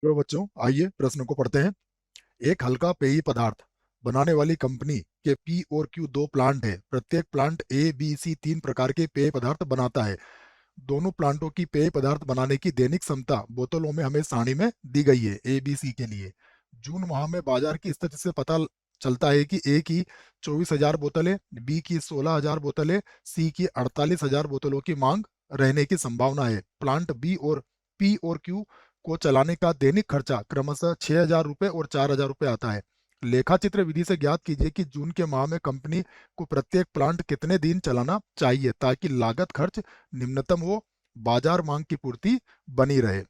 तो बच्चों आइए प्रश्न को पढ़ते हैं। एक हल्का पेय पदार्थ बनाने वाली कंपनी के पी और क्यू दो प्लांट है। प्रत्येक प्लांट ए बी सी तीन प्रकार के पेय पदार्थ बनाता है। दोनों प्लांटों की पेय पदार्थ बनाने की दैनिक क्षमता बोतलों में हमें सारणी में दी गई है ए बी सी के लिए। जून माह में बाजार की स्थिति से पता चलता है कि ए की 24,000 बोतलें, बी की 16,000 बोतलें, सी की 48,000 बोतलों की मांग रहने की संभावना है। प्लांट बी और पी और क्यू को चलाने का दैनिक खर्चा क्रमशः 6,000 रुपये और 4,000 रुपये आता है। लेखा चित्र विधि से ज्ञात कीजिए कि जून के माह में कंपनी को प्रत्येक प्लांट कितने दिन चलाना चाहिए ताकि लागत खर्च निम्नतम हो, बाजार मांग की पूर्ति बनी रहे।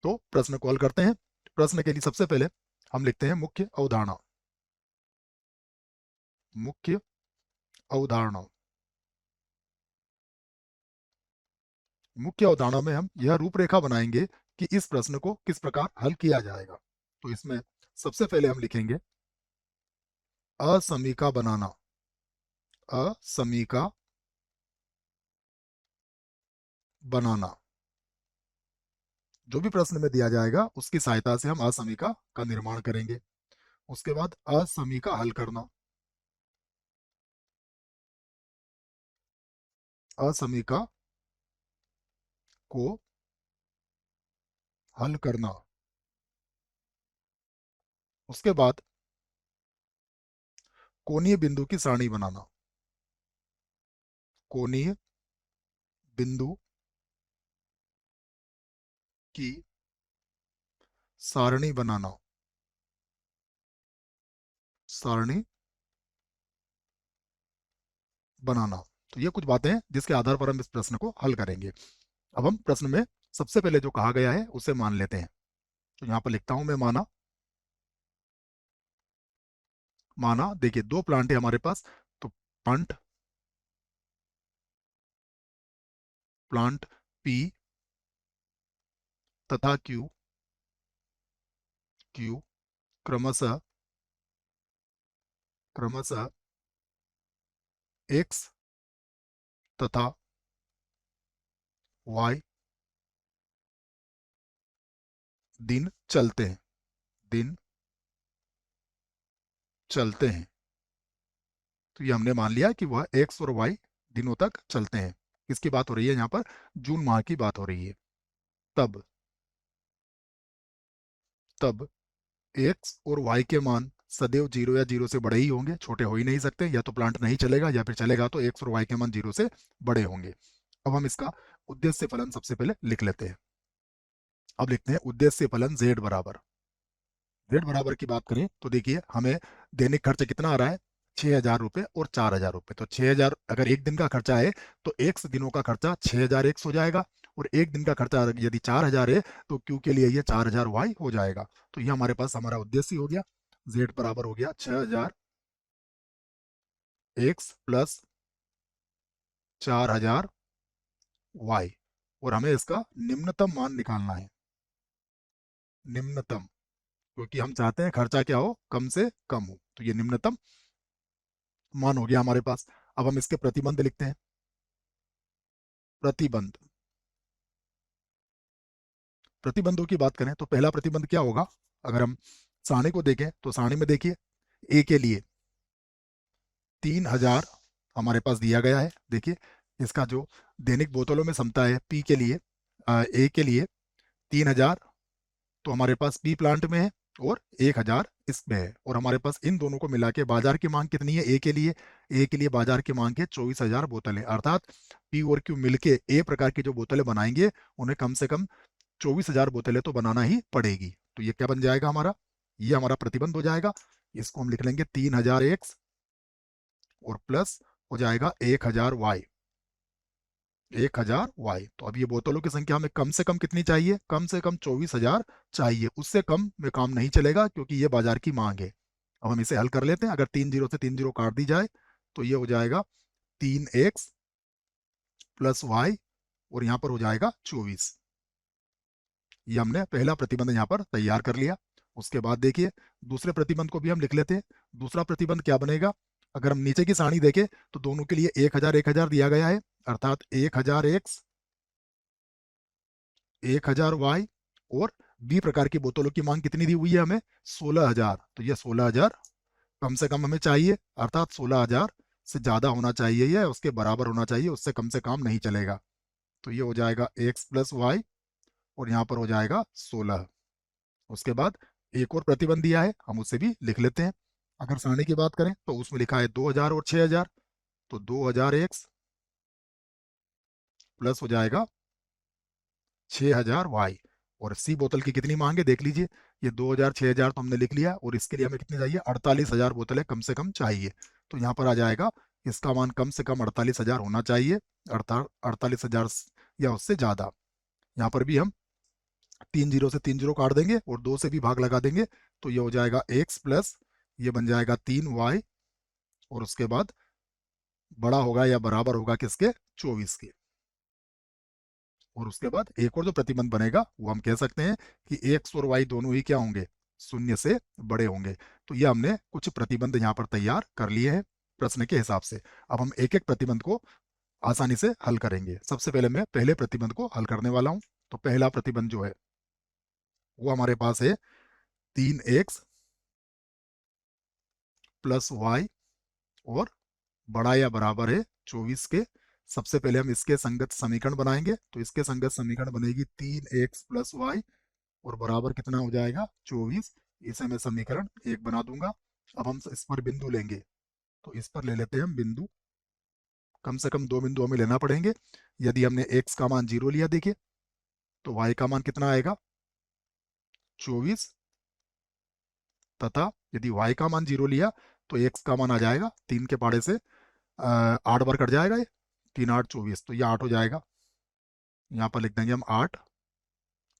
तो प्रश्न को हल करते हैं। प्रश्न के लिए सबसे पहले हम लिखते हैं मुख्य अवधारणा। मुख्य अवधारणा। मुख्य अवधारणा में हम यह रूपरेखा बनाएंगे कि इस प्रश्न को किस प्रकार हल किया जाएगा। तो इसमें सबसे पहले हम लिखेंगे असमीका बनाना। असमीका बनाना। जो भी प्रश्न में दिया जाएगा उसकी सहायता से हम असमीका का निर्माण करेंगे। उसके बाद असमीका हल करना। असमीका को हल करना। उसके बाद कोणीय बिंदु की सारणी बनाना। कोणीय बिंदु की सारणी बनाना। सारणी बनाना। तो ये कुछ बातें हैं जिसके आधार पर हम इस प्रश्न को हल करेंगे। अब हम प्रश्न में सबसे पहले जो कहा गया है उसे मान लेते हैं। तो यहां पर लिखता हूं मैं माना। माना देखिए दो प्लांट है हमारे पास। तो प्लांट प्लांट पी तथा क्यू क्यू क्रमशः क्रमशः एक्स तथा वाई दिन चलते हैं। दिन चलते हैं। तो ये हमने मान लिया कि वह एक्स और वाई दिनों तक चलते हैं। किसकी बात हो रही है यहाँ पर? जून माह की बात हो रही है। तब तब एक्स और वाई के मान सदैव जीरो या जीरो से बड़े ही होंगे, छोटे हो ही नहीं सकते। या तो प्लांट नहीं चलेगा या फिर चलेगा तो एक्स और वाई के मान जीरो से बड़े होंगे। अब हम इसका उद्देश्य फलन सबसे पहले लिख लेते हैं। अब लिखते हैं उद्देश्य फलन जेड बराबर। जेड बराबर की बात करें तो देखिए हमें दैनिक खर्च कितना आ रहा है? 6,000 रुपये और 4,000 रुपये। तो 6,000 अगर एक दिन का खर्चा है तो एक्स दिनों का खर्चा 6,000 एक्स हो जाएगा। और एक दिन का खर्चा यदि 4,000 है तो क्यू के लिए ये 4,000 वाई हो जाएगा। तो ये हमारे पास हमारा उद्देश्य हो गया। जेड बराबर हो गया 6,000 एक्स प्लस 4,000 वाई। और हमें इसका निम्नतम मान निकालना है। निम्नतम, क्योंकि हम चाहते हैं खर्चा क्या हो? कम से कम हो। तो ये निम्नतम मान हो गया हमारे पास। अब हम इसके प्रतिबंध लिखते हैं। प्रतिबंध। प्रतिबंधों की बात करें तो पहला प्रतिबंध क्या होगा? अगर हम सारणी को देखें तो सारणी में देखिए ए के लिए 3,000 हमारे पास दिया गया है। देखिए इसका जो दैनिक बोतलों में क्षमता है पी के लिए, ए के लिए 3,000 तो हमारे पास पी प्लांट में है और 1,000 इसमें है। और हमारे पास इन दोनों को मिला के बाजार की मांग कितनी है? ए के लिए, ए के लिए बाजार की मांग है 24,000 बोतलें। अर्थात पी और क्यू मिलके ए प्रकार की जो बोतलें बनाएंगे उन्हें कम से कम 24,000 बोतलें तो बनाना ही पड़ेगी। तो ये क्या बन जाएगा हमारा? ये हमारा प्रतिबंध हो जाएगा। इसको हम लिख लेंगे 3,000 एक्स और प्लस हो जाएगा 1,000 वाई। 1,000 वाई। तो अब ये बोतलों की संख्या हमें कम से कम कितनी चाहिए? कम से कम 24,000 चाहिए। उससे कम में काम नहीं चलेगा क्योंकि ये बाजार की मांग है। अब हम इसे हल कर लेते हैं। अगर 3 जीरो से 3 जीरो काट दी जाए तो ये हो जाएगा 3x प्लस वाई और यहाँ पर हो जाएगा 24। ये हमने पहला प्रतिबंध यहाँ पर तैयार कर लिया। उसके बाद देखिए दूसरे प्रतिबंध को भी हम लिख लेते हैं। दूसरा प्रतिबंध क्या बनेगा? अगर हम नीचे की सारणी देखें तो दोनों के लिए 1,000 1,000 दिया गया है। अर्थात 1,000 एक्स 1,000 वाई और बी प्रकार की बोतलों की मांग कितनी दी हुई है हमें? 16,000। तो ये 16,000 कम से कम हमें चाहिए, अर्थात 16,000 से ज़्यादा होना चाहिए या उसके बराबर होना चाहिए, उससे कम से काम नहीं चलेगा। तो ये हो जाएगा एक्स प्लस वाई और यहाँ पर हो जाएगा 16। उसके बाद एक और प्रतिबंध दिया है, हम उसे भी लिख लेते हैं। अगर सारणी की बात करें तो उसमें लिखा है 2,000 और 6,000। तो 2,000 एक्स प्लस हो जाएगा 6,000 वाई। और सी बोतल की कितनी मांग है देख लीजिए, ये 2,000 6,000 तो हमने लिख लिया, और इसके लिए हमें कितनी चाहिए? 48,000 बोतलें कम से कम चाहिए। तो यहाँ पर आ जाएगा इसका मान कम से कम 48,000 होना चाहिए, अर्थात 48,000 या उससे ज़्यादा। यहाँ पर भी हम 3 जीरो से 3 जीरो काट देंगे और 2 से भी भाग लगा देंगे। तो ये हो जाएगा एक्स प्लस ये बन जाएगा 3 वाई, और उसके बाद बड़ा होगा या बराबर होगा किसके? 24 के। और उसके बाद एक और जो प्रतिबंध बनेगा वो हम कह सकते हैं कि एक्स और वाई दोनों ही क्या होंगे? शून्य से बड़े होंगे। तो ये हमने कुछ प्रतिबंध यहाँ पर तैयार कर लिए हैं प्रश्न के हिसाब से। अब हम एक एक प्रतिबंध को आसानी से हल करेंगे। सबसे पहले मैं पहले प्रतिबंध को हल करने वाला हूँ। तो पहला प्रतिबंध जो है वो हमारे पास है 3x प्लस वाई और बड़ा या बराबर है 24 के। सबसे पहले हम इसके संगत समीकरण बनाएंगे। तो इसके संगत समीकरण बनेगी 3x प्लस वाई और बराबर कितना हो जाएगा? 24। इसे मैं समीकरण 1 बना दूंगा। अब हम इस पर बिंदु लेंगे। तो इस पर ले लेते हैं हम बिंदु। कम से कम 2 बिंदु हमें लेना पड़ेंगे। यदि हमने x का मान 0 लिया देखिए, तो y का मान कितना आएगा? 24। तथा यदि y का मान 0 लिया तो x का मान आ जाएगा 3 के पाड़े से 8 बार कट जाएगा ये, 3 8 24, तो ये 8 हो जाएगा। यहाँ पर लिख देंगे हम 8,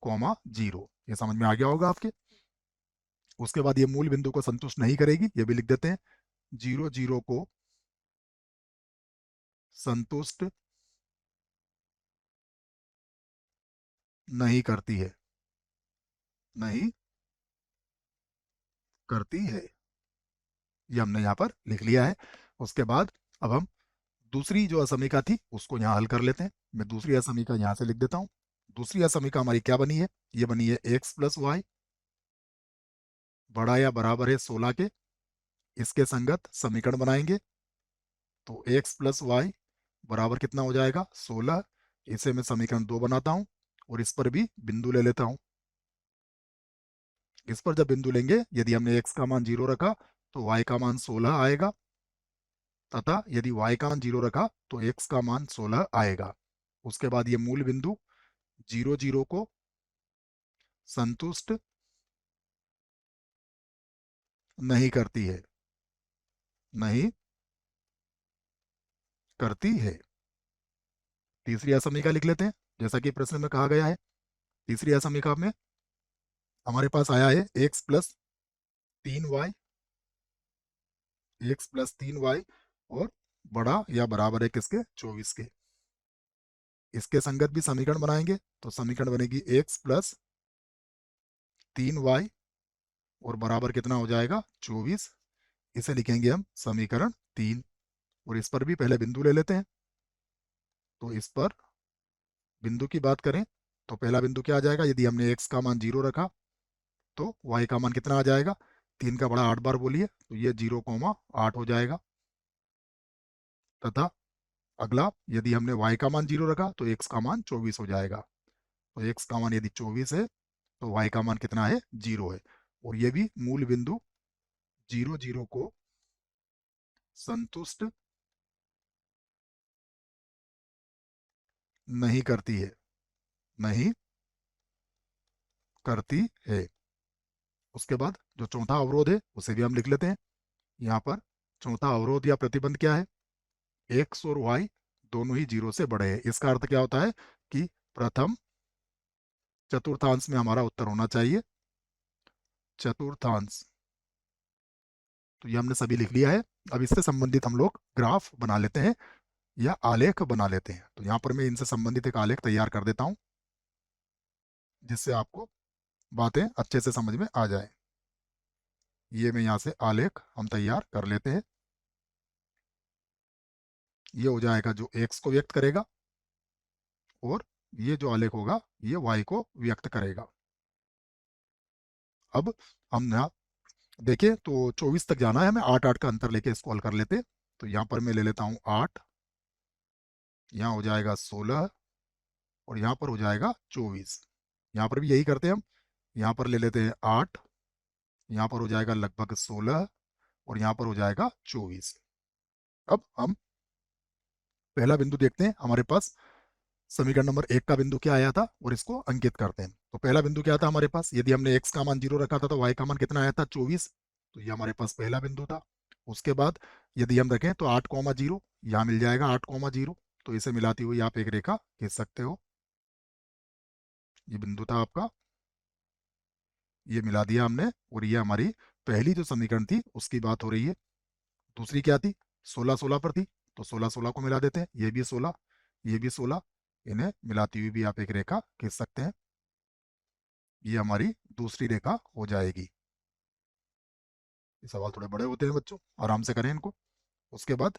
0। ये समझ में आ गया होगा आपके। उसके बाद ये मूल बिंदु को संतुष्ट नहीं करेगी, ये भी लिख देते हैं। 0 0 को संतुष्ट नहीं करती है, नहीं करती है। ये हमने यहाँ पर लिख लिया है। उसके बाद अब हम दूसरी जो असमीका थी उसको यहाँ हल कर लेते हैं। मैं दूसरी असमीका यहाँ से लिख देता हूँ। दूसरी असमीका हमारी क्या बनी है? ये बनी है एक्स प्लस वाई बड़ा या बराबर है 16 के। इसके संगत समीकरण बनाएंगे। तो एक्स प्लस वाई बराबर कितना हो जाएगा? 16। इसे मैं समीकरण 2 बनाता हूँ और इस पर भी बिंदु ले लेता हूँ। इस पर जब बिंदु लेंगे, यदि हमने x का मान 0 रखा तो y का मान 16 आएगा, तथा यदि y का मान 0 रखा तो x का मान 16 आएगा। उसके बाद ये मूल बिंदु 0 0 को संतुष्ट नहीं करती है, नहीं करती है। तीसरी असमीका लिख लेते हैं जैसा कि प्रश्न में कहा गया है। तीसरी असमीका में हमारे पास आया है x प्लस 3y और बड़ा या बराबर है किसके? 24 के। इसके संगत भी समीकरण बनाएंगे। तो समीकरण बनेगी x प्लस 3y और बराबर कितना हो जाएगा? 24। इसे लिखेंगे हम समीकरण 3। और इस पर भी पहले बिंदु ले लेते हैं। तो इस पर बिंदु की बात करें तो पहला बिंदु क्या आ जाएगा? यदि हमने x का मान 0 रखा तो y का मान कितना आ जाएगा? 3 का बड़ा 8 बार बोलिए, तो ये 0, 8 हो जाएगा। तथा अगला, यदि हमने y का मान 0 रखा तो x का मान 24 हो जाएगा। तो x का मान यदि 24 है तो y का मान कितना है? 0 है। और ये भी मूल बिंदु 0 0 को संतुष्ट नहीं करती है, नहीं करती है। उसके बाद जो चौथा अवरोध है उसे भी हम लिख लेते हैं। यहाँ पर चौथा अवरोध या प्रतिबंध क्या है? एक्स और वाई दोनों ही 0 से बड़े हैं। इसका अर्थ क्या होता है कि प्रथम चतुर्थांश में हमारा उत्तर होना चाहिए, चतुर्थांश। तो ये हमने सभी लिख लिया है। अब इससे संबंधित हम लोग ग्राफ बना लेते हैं या आलेख बना लेते हैं। तो यहाँ पर मैं इनसे संबंधित एक आलेख तैयार कर देता हूँ जिससे आपको बातें अच्छे से समझ में आ जाए। ये मैं यहाँ से आलेख हम तैयार कर लेते हैं। ये हो जाएगा जो एक्स को व्यक्त करेगा, और ये जो आलेख होगा ये वाई को व्यक्त करेगा। अब हम यहाँ देखिए तो 24 तक जाना है हमें, 8 8 का अंतर लेके इसको हल कर लेते हैं। तो यहाँ पर मैं ले लेता हूँ 8, यहाँ हो जाएगा 16 और यहाँ पर हो जाएगा 24। यहाँ पर भी यही करते हैं हम, यहाँ पर ले लेते हैं 8, यहाँ पर हो जाएगा लगभग 16 और यहाँ पर हो जाएगा 24। अब हम पहला बिंदु देखते हैं हमारे पास समीकरण नंबर 1 का बिंदु क्या आया था और इसको अंकित करते हैं। तो पहला बिंदु क्या था हमारे पास, यदि हमने x का मान 0 रखा था तो y का मान कितना आया था 24। तो ये हमारे पास पहला बिंदु था। उसके बाद यदि हम रखें तो 8,0 यहाँ मिल जाएगा 8,0। तो इसे मिलाती हुई आप एक रेखा खींच सकते हो। ये बिंदु था आपका, ये मिला दिया हमने और ये हमारी पहली जो समीकरण थी उसकी बात हो रही है। दूसरी क्या थी, 16 16 पर थी, तो 16 16 को मिला देते हैं, ये भी 16, ये भी 16, इन्हें मिलाती हुई भी आप एक रेखा खींच सकते हैं। ये हमारी दूसरी रेखा हो जाएगी। ये सवाल थोड़े बड़े होते हैं बच्चों, आराम से करें इनको। उसके बाद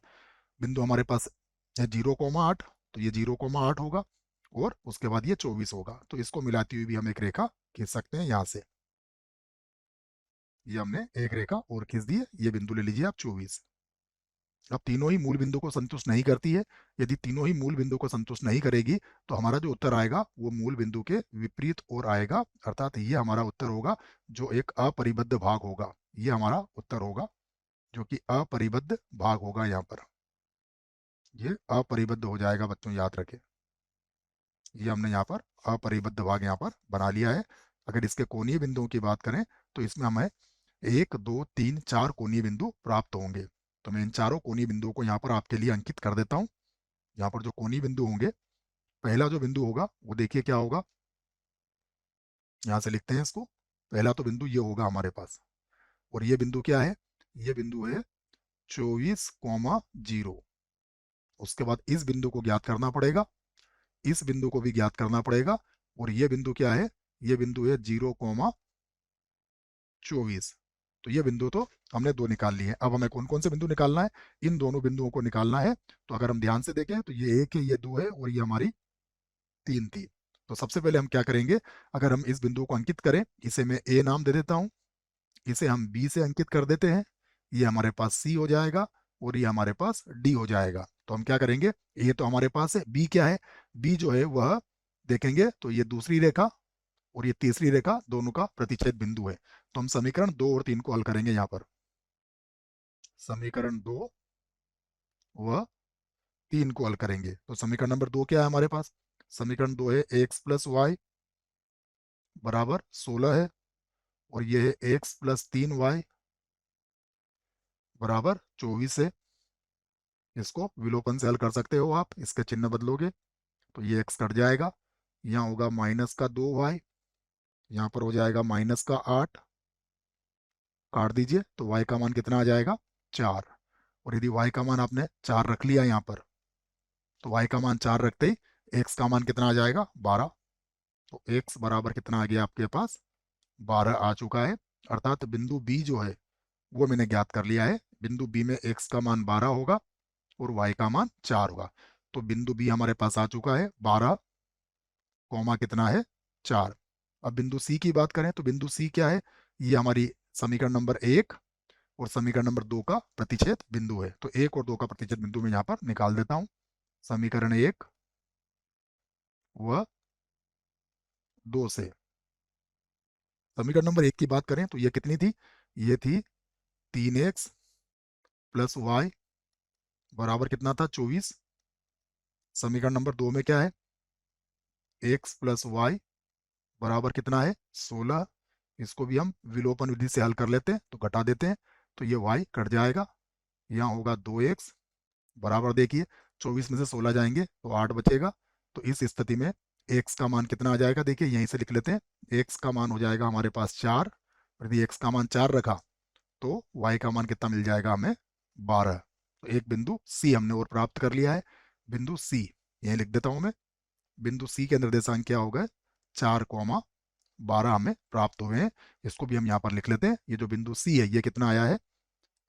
बिंदु हमारे पास है 0,8, तो ये 0,8 होगा और उसके बाद ये 24 होगा। तो इसको मिलाती हुई भी हम एक रेखा खींच सकते हैं यहाँ से। ये हमने एक रेखा और खींच दी है, ये बिंदु ले लीजिए आप 24। अब तीनों ही मूल बिंदु को संतुष्ट नहीं करती है। यदि तीनों ही मूल बिंदु को संतुष्ट नहीं करेगी तो हमारा जो उत्तर आएगा वो मूल बिंदु के विपरीत ओर आएगा, अर्थात ये हमारा उत्तर होगा जो एक अपरिबद्ध भाग होगा। ये हमारा उत्तर होगा जो कि अपरिबद्ध भाग होगा। यहाँ पर ये अपरिबद्ध हो जाएगा बच्चों, याद रखें। ये हमने यहाँ पर अपरिबद्ध भाग यहाँ पर बना लिया है। अगर इसके कोणीय बिंदुओं की बात करें तो इसमें हमें 1 2 3 4 कोणीय बिंदु प्राप्त होंगे। तो मैं इन चारों कोणीय बिंदुओं को यहाँ पर आपके लिए अंकित कर देता हूँ। यहाँ पर जो कोणीय बिंदु होंगे, पहला जो बिंदु होगा वो देखिए क्या होगा, यहाँ से लिखते हैं इसको। पहला तो बिंदु ये होगा हमारे पास, और ये बिंदु क्या है, ये बिंदु है 24,0। उसके बाद इस बिंदु को ज्ञात करना पड़ेगा, इस बिंदु को भी ज्ञात करना पड़ेगा, और ये बिंदु क्या है, ये बिंदु है 0,24। तो ये बिंदु तो हमने दो निकाल लिए हैं। अब हमें कौन कौन से बिंदु निकालना है, इन दोनों बिंदुओं को निकालना है। तो अगर हम ध्यान से देखें तो ये 1 है, ये 2 है और ये हमारी 3 थी। तो सबसे पहले हम क्या करेंगे, अगर हम इस बिंदु को अंकित करें, इसे मैं ए नाम दे देता हूँ, इसे हम बी से अंकित कर देते हैं, ये हमारे पास सी हो जाएगा और ये हमारे पास डी हो जाएगा। तो हम क्या करेंगे, ए तो हमारे पास है, बी क्या है, बी जो है वह देखेंगे तो ये दूसरी रेखा और ये तीसरी रेखा दोनों का प्रतिच्छेद बिंदु है। तो हम समीकरण 2 और 3 को हल करेंगे यहाँ पर। समीकरण 2 व 3 को हल करेंगे। तो समीकरण नंबर 2 क्या है हमारे पास, समीकरण 2 है एक्स प्लस वाई बराबर 16 है, और ये है एक्स प्लस 3 वाई बराबर 24 है। इसको विलोपन से हल कर सकते हो आप, इसके चिन्ह बदलोगे तो ये x कट जाएगा, यहाँ होगा माइनस का 2y, यहाँ पर हो जाएगा माइनस का 8, काट दीजिए तो y का मान कितना आ जाएगा 4। और यदि y का मान आपने 4 रख लिया यहाँ पर, तो y का मान 4 रखते ही x का मान कितना आ जाएगा 12। तो x बराबर कितना आ गया आपके पास 12 आ चुका है। अर्थात बिंदु b जो है वो मैंने ज्ञात कर लिया है। बिंदु b में x का मान 12 होगा और y का मान 4 होगा। तो बिंदु b हमारे पास आ चुका है 12, कॉमा कितना है 4। अब बिंदु सी की बात करें तो बिंदु सी क्या है, ये हमारी समीकरण नंबर 1 और समीकरण नंबर 2 का प्रतिच्छेद बिंदु है। तो 1 और 2 का प्रतिच्छेद बिंदु मैं यहाँ पर निकाल देता हूँ। समीकरण 1 व 2 से समीकरण नंबर 1 की बात करें तो ये कितनी थी, ये थी 3x प्लस वाई बराबर कितना था 24। समीकरण नंबर 2 में क्या है, x प्लस वाई बराबर कितना है 16। इसको भी हम विलोपन विधि से हल कर लेते हैं, तो घटा देते हैं तो ये y कट जाएगा, यहाँ होगा 2x बराबर, देखिए 24 में से 16 जाएंगे तो 8 बचेगा। तो इस स्थिति में x का मान कितना आ जाएगा, देखिए यहीं से लिख लेते हैं, x का मान हो जाएगा हमारे पास 4, और यदि x का मान 4 रखा तो y का मान कितना मिल जाएगा हमें 12। तो एक बिंदु c हमने और प्राप्त कर लिया है। बिंदु c यहीं लिख देता हूं मैं, बिंदु c के निर्देशांक क्या हो गए 4,12 हमें प्राप्त हुए हैं। इसको भी हम यहाँ पर लिख लेते हैं, ये जो बिंदु c है ये कितना आया है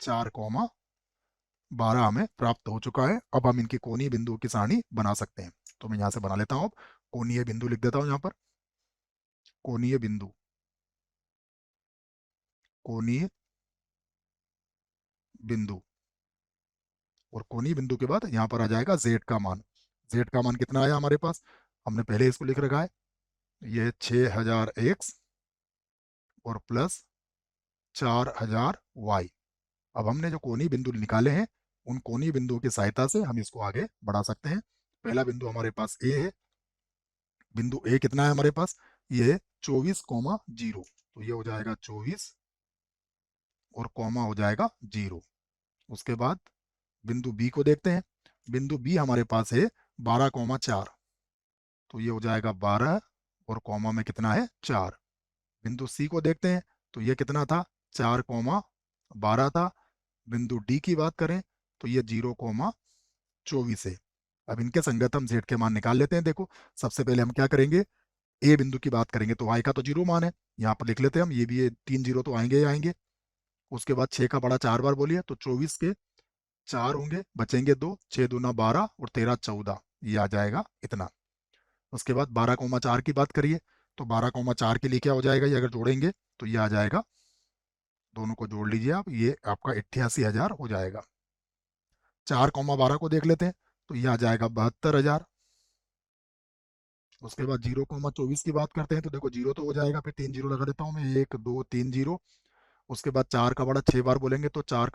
4,12 हमें प्राप्त हो चुका है। अब हम इनकी कोणीय बिंदुओं की सारणी बना सकते हैं। तो मैं यहाँ से बना लेता हूँ, अब कोणीय बिंदु लिख देता हूँ यहाँ पर, कोणीय बिंदु कोणीय बिंदु, और कोणीय बिंदु के बाद यहाँ पर आ जाएगा जेड का मान। जेड का मान कितना आया हमारे पास, हमने पहले इसको लिख रखा है, ये 6000x और प्लस 4000y। अब हमने जो कोणीय बिंदु निकाले हैं, उन कोणीय बिंदुओं की सहायता से हम इसको आगे बढ़ा सकते हैं। पहला बिंदु हमारे पास ए है, बिंदु ए कितना है हमारे पास, ये है 24,0, तो ये हो जाएगा 24 और कॉमा हो जाएगा 0। उसके बाद बिंदु बी को देखते हैं, बिंदु बी हमारे पास है 12,4, तो ये हो जाएगा 12 और कॉमा में कितना है 4। बिंदु सी को देखते हैं, तो ये कितना था, 4,12 था। बिंदु डी की बात करें तो ये 0,24 है। अब इनके संगत हम जेड के मान निकाल लेते हैं। देखो, सबसे पहले हम क्या करेंगे, ए बिंदु की बात करेंगे तो वाई का तो 0 मान है, यहाँ पर लिख लेते हैं हम, ये भी ये 3 0 तो आएंगे ही आएंगे। उसके बाद 6 का बड़ा 4 बार बोलिए, तो 24 के 4 होंगे, बचेंगे 2, 6 दूना 12 और 13 14, ये आ जाएगा इतना। उसके बाद 12,4 की बात करिए, तो 12,4 के लिए क्या हो जाएगा, ये अगर जोड़ेंगे तो ये आ जाएगा, दोनों को जोड़ लीजिए आप, ये आपका 88,000 हो जाएगा। 4,12 को देख लेते हैं, तो ये आ जाएगा 72,000। उसके बाद 0,24 की बात करते हैं, तो देखो 0 तो हो जाएगा, फिर 3 0 लगा देता हूँ मैं, 1 2 3 0। उसके बाद 4 का बड़ा 6 बार बोलेंगे, तो 4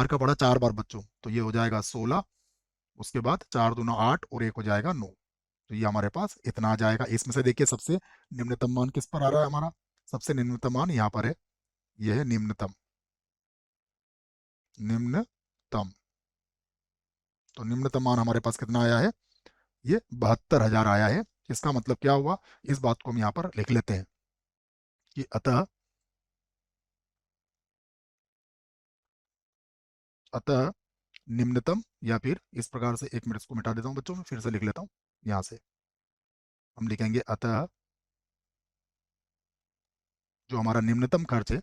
का बड़ा 4 बार बच्चों, तो ये हो जाएगा 16। उसके बाद 4 दूना 8 और 1 हो जाएगा 9, तो ये हमारे पास इतना आ जाएगा। इसमें से देखिए सबसे निम्नतम मान किस पर आ रहा है हमारा, सबसे निम्नतम मान यहाँ पर है, यह है निम्नतम, निम्नतम। तो निम्नतम मान हमारे पास कितना आया है, ये 72,000 आया है। इसका मतलब क्या हुआ, इस बात को हम यहाँ पर लिख लेते हैं कि अतः अतः निम्नतम, या फिर इस प्रकार से, 1 मिनट इसको मिटा देता हूँ बच्चों, मैं फिर से लिख लेता हूँ। यहाँ से हम लिखेंगे अतः जो हमारा निम्नतम खर्च है,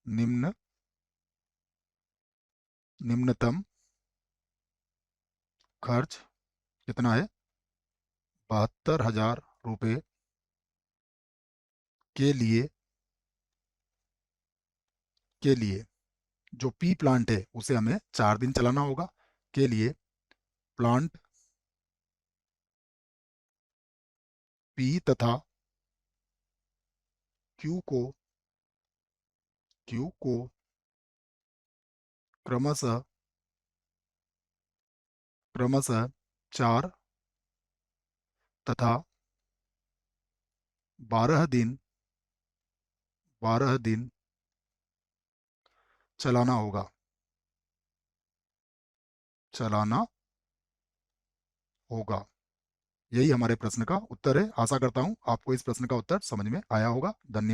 निम्न निम्नतम खर्च कितना है, 72,000 रुपये के लिए जो पी प्लांट है उसे हमें 4 दिन चलाना होगा, के लिए प्लांट पी तथा क्यू को क्रमशः क्रमशः 4 तथा 12 दिन चलाना होगा, चलाना होगा। यही हमारे प्रश्न का उत्तर है। आशा करता हूं आपको इस प्रश्न का उत्तर समझ में आया होगा। धन्यवाद।